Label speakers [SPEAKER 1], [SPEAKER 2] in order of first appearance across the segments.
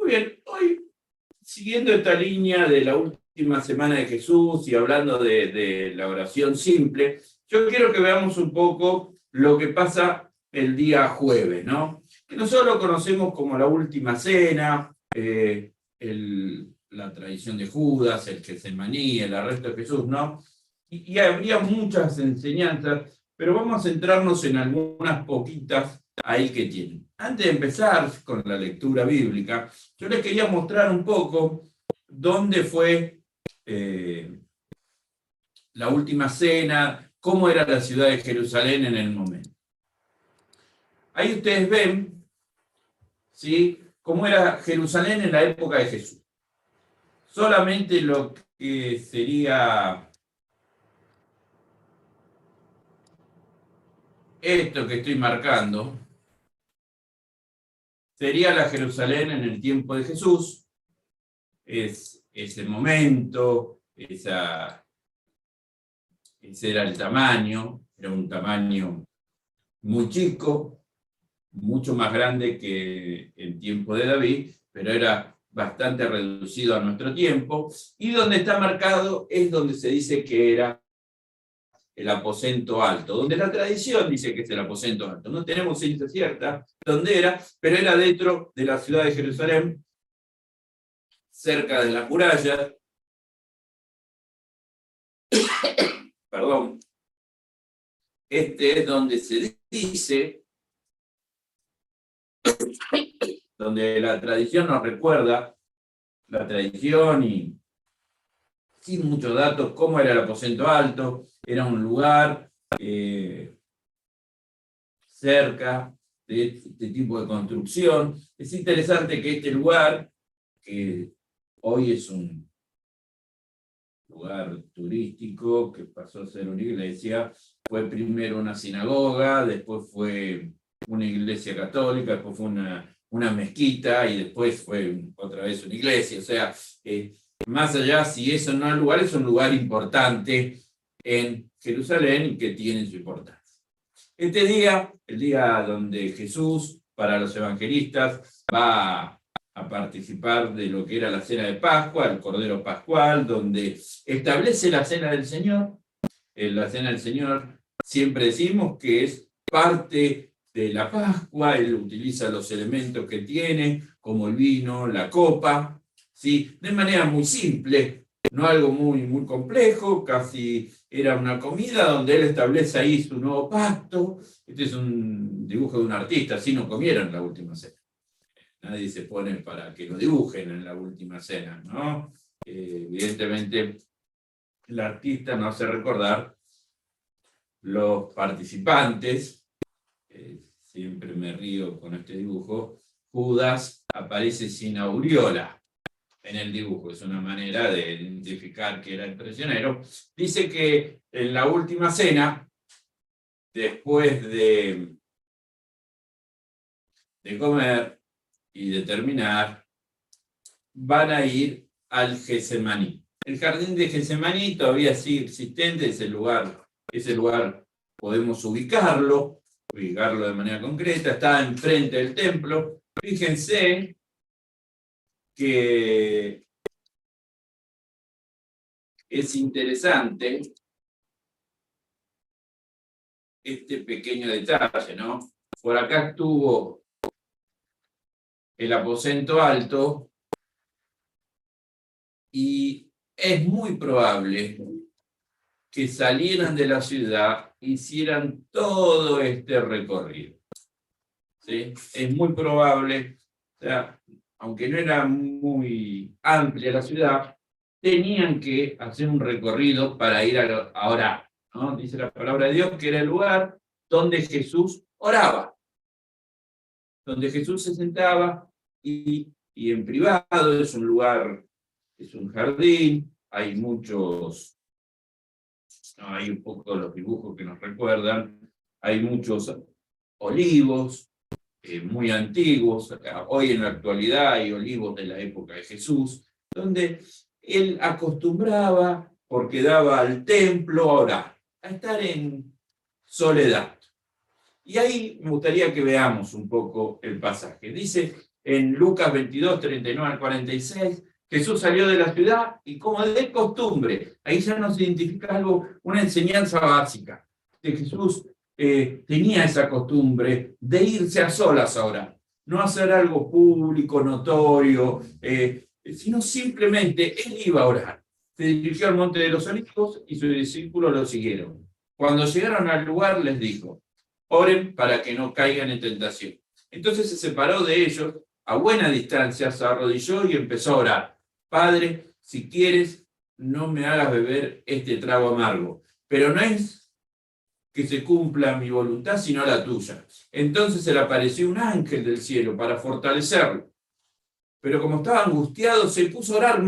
[SPEAKER 1] Muy bien, hoy, siguiendo esta línea de la última semana de Jesús y hablando de la oración simple, yo quiero que veamos un poco lo que pasa el día jueves, ¿no? Que nosotros lo conocemos como la última cena, la tradición de Judas, el Getsemaní, el arresto de Jesús, ¿no? Y habría muchas enseñanzas, pero vamos a centrarnos en algunas poquitas ahí que tienen. Antes de empezar con la lectura bíblica, yo les quería mostrar un poco dónde fue la última cena, cómo era la ciudad de Jerusalén en el momento. Ahí ustedes ven, ¿sí?, cómo era Jerusalén en la época de Jesús. Solamente lo que sería esto que estoy marcando sería la Jerusalén en el tiempo de Jesús. Es ese momento, ese era el tamaño, era un tamaño muy chico, mucho más grande que el tiempo de David, pero era bastante reducido a nuestro tiempo, y donde está marcado es donde se dice que era el aposento alto, donde la tradición dice que es el aposento alto. No tenemos ciencia cierta dónde era, pero era dentro de la ciudad de Jerusalén, cerca de las murallas. Perdón. Este es donde se dice, donde la tradición nos recuerda, la tradición y sin muchos datos, cómo era el aposento alto. Era un lugar cerca de este tipo de construcción. Es interesante que este lugar, que hoy es un lugar turístico, que pasó a ser una iglesia, fue primero una sinagoga, después fue una iglesia católica, después fue una mezquita y después fue otra vez una iglesia. O sea, más allá, si eso no es un lugar importante en Jerusalén y que tiene su importancia. Este día, el día donde Jesús, para los evangelistas, va a participar de lo que era la cena de Pascua, el Cordero Pascual, donde establece la cena del Señor. La cena del Señor siempre decimos que es parte de la Pascua. Él utiliza los elementos que tiene, como el vino, la copa, ¿sí?, de manera muy simple, no algo muy, muy complejo. Casi era una comida donde él establece ahí su nuevo pacto. Este es un dibujo de un artista, así no comieron la última cena. Nadie se pone para que lo dibujen en la última cena, ¿no? Evidentemente, el artista nos hace recordar los participantes. Siempre me río con este dibujo. Judas aparece sin aureola en el dibujo, es una manera de identificar que era el prisionero. Dice que en la última cena, después de comer y de terminar, van a ir al Getsemaní. El jardín de Getsemaní todavía sigue existente, ese lugar podemos ubicarlo de manera concreta, está enfrente del templo. Fíjense que es interesante este pequeño detalle, ¿no? Por acá estuvo el aposento alto y es muy probable que salieran de la ciudad, hicieran todo este recorrido, ¿sí? Es muy probable, o sea, aunque no era muy amplia la ciudad, tenían que hacer un recorrido para ir a orar, ¿no? Dice la palabra de Dios que era el lugar donde Jesús oraba, donde Jesús se sentaba y en privado. Es un lugar, es un jardín, hay muchos, hay un poco los dibujos que nos recuerdan, hay muchos olivos muy antiguos. Hoy en la actualidad hay olivos de la época de Jesús, donde él acostumbraba, porque daba al templo a orar, a estar en soledad. Y ahí me gustaría que veamos un poco el pasaje. Dice en Lucas 22, 39 al 46, Jesús salió de la ciudad y como de costumbre, ahí ya nos identifica algo, una enseñanza básica, que Jesús tenía esa costumbre de irse a solas a orar, no hacer algo público, notorio, sino simplemente él iba a orar. Se dirigió al Monte de los Olivos y sus discípulos lo siguieron. Cuando llegaron al lugar les dijo, oren para que no caigan en tentación. Entonces se separó de ellos a buena distancia, se arrodilló y empezó a orar. Padre, si quieres, no me hagas beber este trago amargo, pero no es que se cumpla mi voluntad, sino la tuya. Entonces se le apareció un ángel del cielo para fortalecerlo. Pero como estaba angustiado, se puso a orar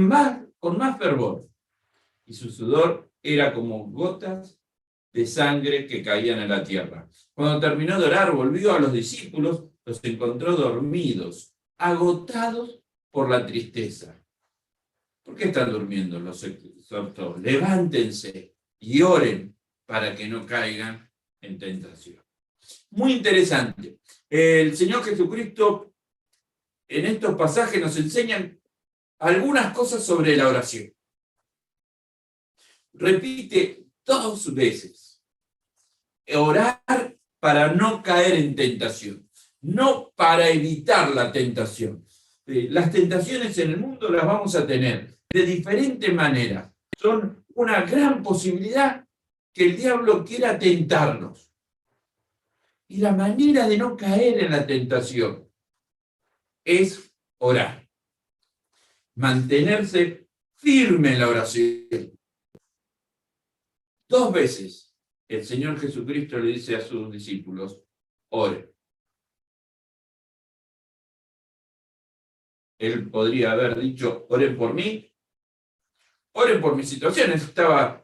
[SPEAKER 1] con más fervor. Y su sudor era como gotas de sangre que caían en la tierra. Cuando terminó de orar, volvió a los discípulos, los encontró dormidos, agotados por la tristeza. ¿Por qué están durmiendo? Los exhortó. Levántense y oren para que no caigan en tentación. Muy interesante. El Señor Jesucristo en estos pasajes nos enseña algunas cosas sobre la oración. Repite 2 veces. Orar para no caer en tentación, no para evitar la tentación. Las tentaciones en el mundo las vamos a tener de diferente manera. Son una gran posibilidad que el diablo quiera tentarnos. Y la manera de no caer en la tentación es orar. Mantenerse firme en la oración. 2 veces el Señor Jesucristo le dice a sus discípulos, oren. Él podría haber dicho, oren por mí, oren por mis situaciones. Estaba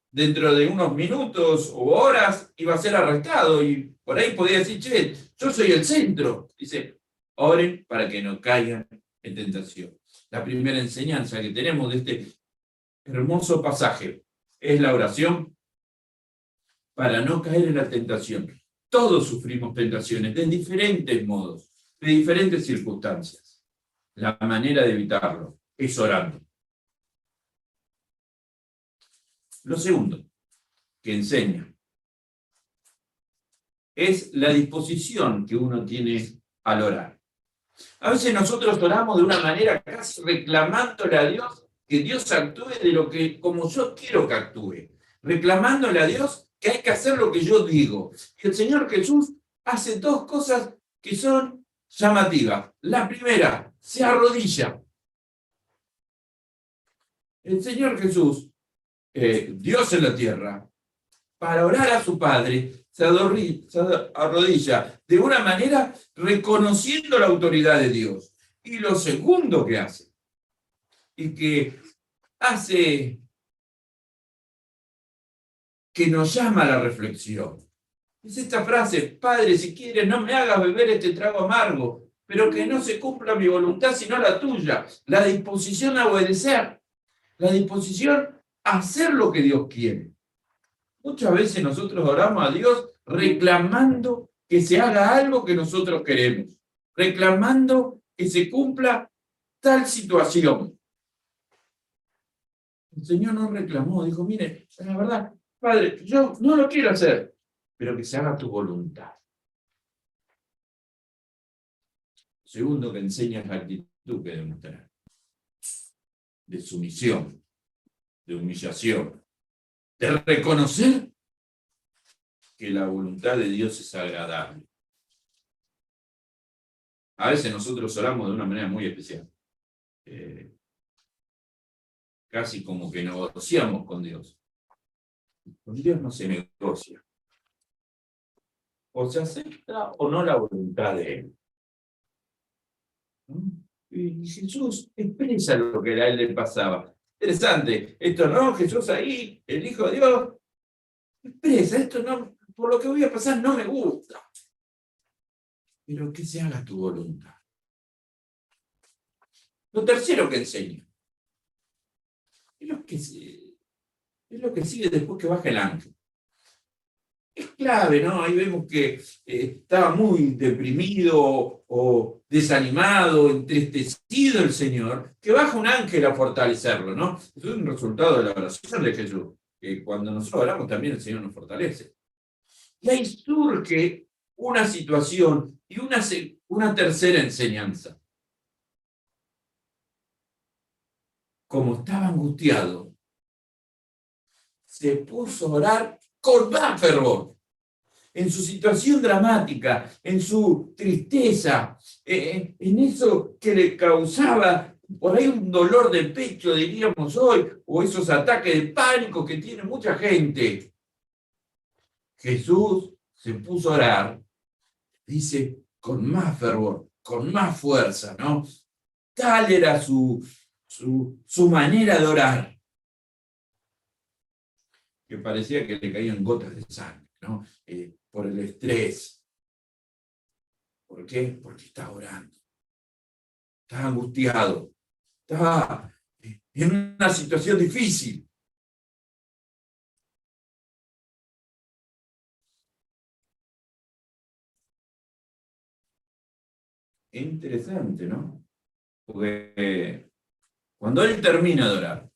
[SPEAKER 1] dentro de unos minutos o horas, iba a ser arrestado y por ahí podía decir, che, yo soy el centro. Dice, oren para que no caigan en tentación. La primera enseñanza que tenemos de este hermoso pasaje es la oración para no caer en la tentación. Todos sufrimos tentaciones de diferentes modos, de diferentes circunstancias. La manera de evitarlo es orando. Lo segundo que enseña es la disposición que uno tiene al orar. A veces nosotros oramos de una manera casi reclamándole a Dios que Dios actúe de lo que, como yo quiero que actúe. Reclamándole a Dios que hay que hacer lo que yo digo. Y el Señor Jesús hace 2 cosas que son llamativas. La primera, se arrodilla. El Señor Jesús, Dios en la tierra, para orar a su Padre, se arrodilla de una manera reconociendo la autoridad de Dios. Y lo segundo que hace, y que hace que nos llama a la reflexión, es esta frase, Padre, si quieres, no me hagas beber este trago amargo, pero que no se cumpla mi voluntad, sino la tuya. La disposición a obedecer, la disposición a hacer lo que Dios quiere. Muchas veces nosotros oramos a Dios reclamando que se haga algo que nosotros queremos, reclamando que se cumpla tal situación. El Señor no reclamó, dijo, mire, la verdad, Padre, yo no lo quiero hacer, pero que se haga tu voluntad. Segundo que enseña es la actitud que demostrar, de sumisión, de humillación, de reconocer que la voluntad de Dios es agradable. A veces nosotros oramos de una manera muy especial. Casi como que negociamos con Dios. Con Dios no se negocia. O se acepta o no la voluntad de Él. Y Jesús expresa lo que a Él le pasaba. Interesante. Esto no, Jesús ahí, el Hijo de Dios, expresa, esto no, por lo que voy a pasar no me gusta. Pero que se haga tu voluntad. Lo tercero que enseña es lo que sigue después que baja el ángel. es clave, ¿no? Ahí vemos que estaba muy deprimido o desanimado, entristecido el Señor, que baja un ángel a fortalecerlo, ¿no? Eso es un resultado de la oración de Jesús, que cuando nosotros oramos también el Señor nos fortalece. Y ahí surge una situación y una tercera enseñanza. Como estaba angustiado, se puso a orar con más fervor. En su situación dramática, en su tristeza, en eso que le causaba por ahí un dolor de pecho, diríamos hoy, o esos ataques de pánico que tiene mucha gente. Jesús se puso a orar, dice, con más fervor, con más fuerza, ¿no? Tal era su manera de orar, que parecía que le caían gotas de sangre, ¿no? Por el estrés. ¿Por qué? Porque estaba orando, estaba angustiado, estaba en una situación difícil. Es interesante, ¿no? Porque cuando él termina de orar,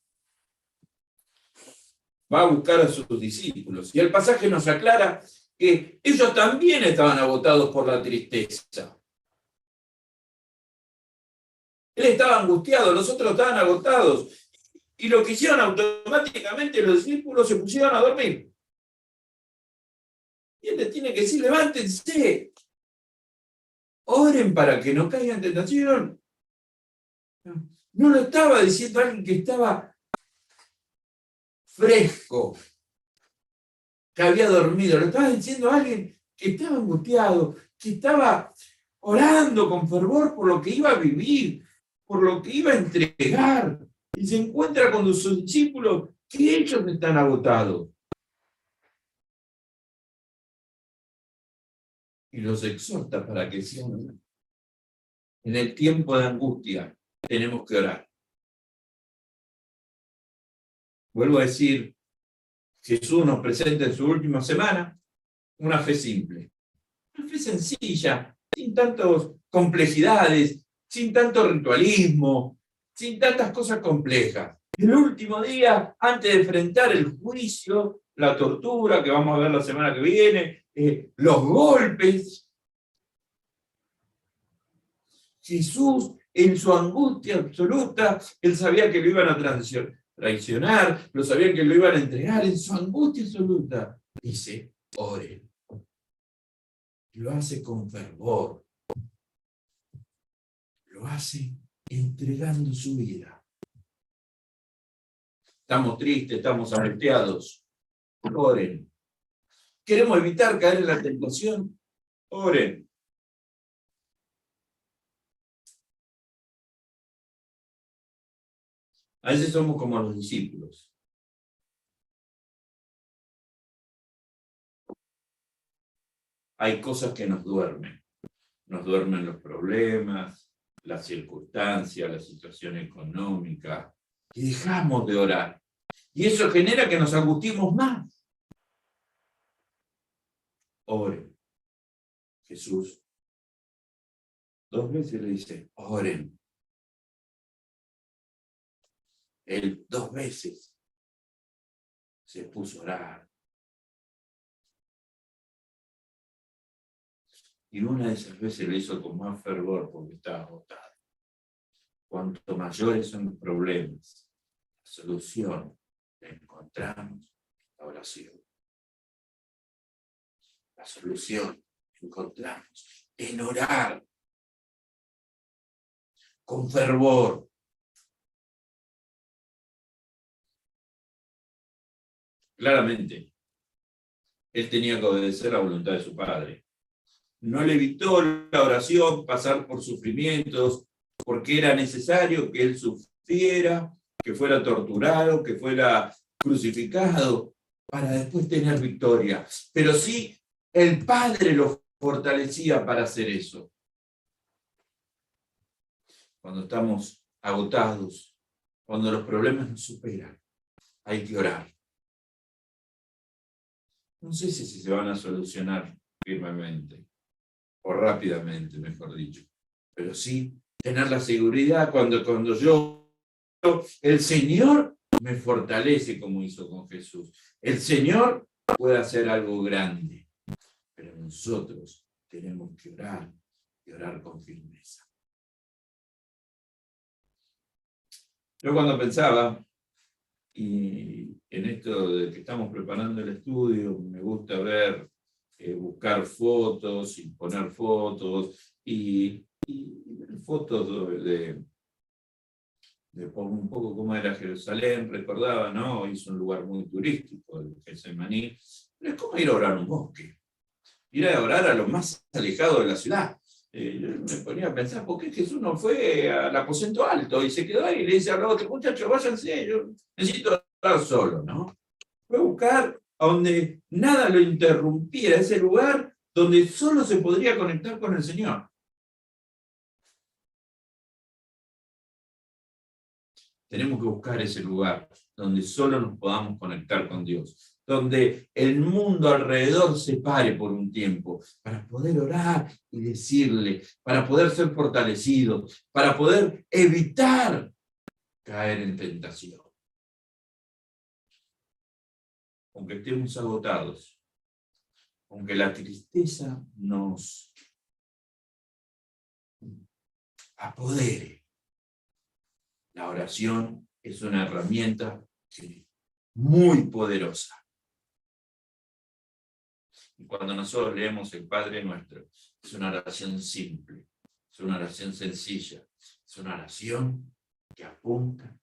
[SPEAKER 1] va a buscar a sus discípulos. Y el pasaje nos aclara que ellos también estaban agotados por la tristeza. Él estaba angustiado, los otros estaban agotados. Y lo que hicieron automáticamente, los discípulos se pusieron a dormir. Y él les tiene que decir, levántense, oren para que no caigan en tentación. No lo estaba diciendo alguien que estaba fresco, que había dormido, lo estaba diciendo alguien que estaba angustiado, que estaba orando con fervor por lo que iba a vivir, por lo que iba a entregar, y se encuentra con sus discípulos que ellos están agotados. Y los exhorta para que sean. En el tiempo de angustia tenemos que orar. Vuelvo a decir, Jesús nos presenta en su última semana una fe simple, una fe sencilla, sin tantas complejidades, sin tanto ritualismo, sin tantas cosas complejas. El último día, antes de enfrentar el juicio, la tortura, que vamos a ver la semana que viene, los golpes, Jesús, en su angustia absoluta, él sabía que lo iban a traicionar, lo sabía que lo iban a entregar, en su angustia absoluta, dice, oren. Lo hace con fervor, lo hace entregando su vida. Estamos tristes, estamos angustiados, oren. ¿Queremos evitar caer en la tentación? Oren. A veces somos como los discípulos. Hay cosas que nos duermen. Nos duermen los problemas, las circunstancias, la situación económica, y dejamos de orar. Y eso genera que nos angustiemos más. Oren. Jesús 2 veces le dice, oren. Él 2 veces se puso a orar. Y una de esas veces lo hizo con más fervor porque estaba agotado. Cuanto mayores son los problemas, la solución la encontramos en la oración. La solución la encontramos en orar con fervor. Claramente, él tenía que obedecer la voluntad de su padre. No le evitó la oración pasar por sufrimientos, porque era necesario que él sufriera, que fuera torturado, que fuera crucificado, para después tener victoria. Pero sí, el Padre lo fortalecía para hacer eso. Cuando estamos agotados, cuando los problemas nos superan, hay que orar. no sé si se van a solucionar firmemente, o rápidamente, mejor dicho, pero sí tener la seguridad cuando el Señor me fortalece como hizo con Jesús. El Señor puede hacer algo grande, pero nosotros tenemos que orar y orar con firmeza. Yo cuando pensaba, y en esto de que estamos preparando el estudio, me gusta ver, buscar fotos y poner fotos, y fotos de un poco cómo era Jerusalén, recordaba, ¿no? Es un lugar muy turístico, el Getsemaní, pero es como ir a orar a un bosque, ir a orar a lo más alejado de la ciudad. Yo me ponía a pensar, ¿por qué Jesús no fue al aposento alto y se quedó ahí y le dice a los otros muchachos, váyanse, yo necesito orar solo, ¿no? Fue a buscar a donde nada lo interrumpiera, ese lugar donde solo se podría conectar con el Señor. Tenemos que buscar ese lugar donde solo nos podamos conectar con Dios, donde el mundo alrededor se pare por un tiempo, para poder orar y decirle, para poder ser fortalecidos, para poder evitar caer en tentación. Aunque estemos agotados, aunque la tristeza nos apodere, la oración es una herramienta muy poderosa. Y cuando nosotros leemos el Padre Nuestro, es una oración simple, es una oración sencilla, es una oración que apunta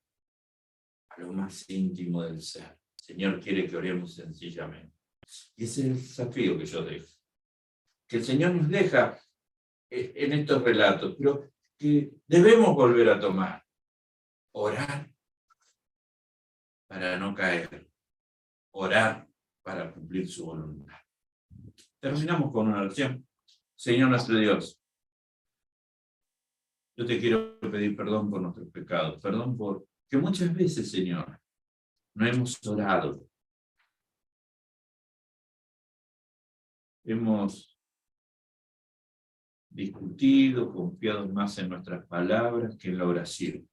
[SPEAKER 1] a lo más íntimo del ser. El Señor quiere que oremos sencillamente. Y ese es el desafío que yo dejo. Que el Señor nos deja en estos relatos, pero que debemos volver a tomar. Orar para no caer. Orar para cumplir su voluntad. Terminamos con una oración. Señor nuestro Dios, yo te quiero pedir perdón por nuestros pecados, perdón por que muchas veces, Señor, no hemos orado. Hemos discutido, confiado más en nuestras palabras que en la oración.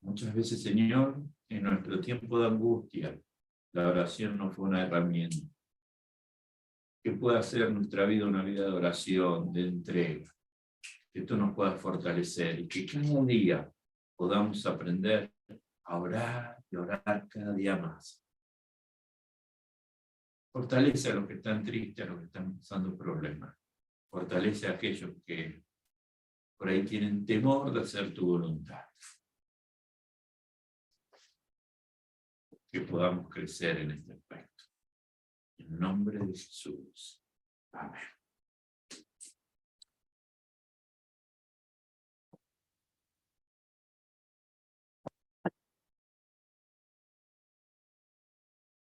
[SPEAKER 1] Muchas veces, Señor, en nuestro tiempo de angustia, la oración no fue una herramienta. Que pueda hacer nuestra vida una vida de oración, de entrega. Que tú nos puedas fortalecer y que cada día podamos aprender a orar y orar cada día más. Fortalece a los que están tristes, a los que están pasando problemas. Fortalece a aquellos que por ahí tienen temor de hacer tu voluntad. Que podamos crecer en este aspecto. En nombre de Jesús. Amén.